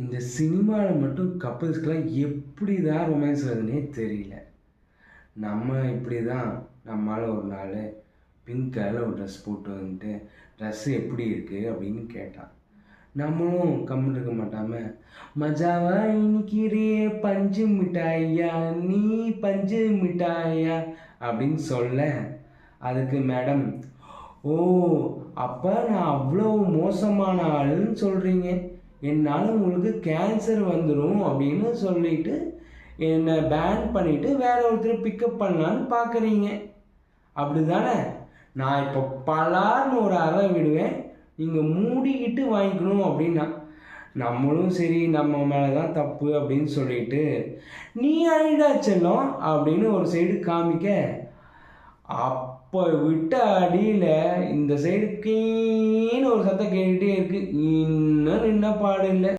இந்த சினிமாவில் மட்டும் கப்புள்ஸ்க்கெலாம் எப்படி தான் ரொமான்ஸ் வருதுன்னே தெரியல. நம்ம இப்படி தான் நம்மால் ஒரு நாள் பிங்க் கலரில் ஒரு ட்ரெஸ் போட்டு வந்துட்டு ட்ரெஸ்ஸு எப்படி இருக்குது அப்படின்னு கேட்டான். நம்மளும் கம்முன்னு இருக்க மாட்டாமல், மஜாவா இன்னிக்கிறே பஞ்சு மிட்டாயா நீ பஞ்சு மிட்டாயா அப்படின்னு சொல்ல, அதுக்கு மேடம், ஓ அப்போ நான் அவ்வளோ மோசமான ஆளுன்னு சொல்கிறீங்க, என்னால் உங்களுக்கு கேன்சர் வந்துடும் அப்படின்னு சொல்லிட்டு என்னை பேன் பண்ணிவிட்டு வேற ஒருத்தர் பிக்கப் பண்ணலான்னு பார்க்குறீங்க அப்படி தானே? நான் இப்போ பலார்னு ஒரு அறை விடுவேன், நீங்கள் மூடிக்கிட்டு வாங்கிக்கணும் அப்படின்னா. நம்மளும் சரி நம்ம மேலே தான் தப்பு அப்படின்னு சொல்லிட்டு, நீ அழிடா செல்லம் அப்படின்னு ஒரு சைடு காமிக்க, அப்போ விட்ட அடியில் இந்த சைடு கீன்னு ஒரு சத்தம் கேட்டுகிட்டே இருக்குது. இன்னும் நின்ன பாடு இல்லை.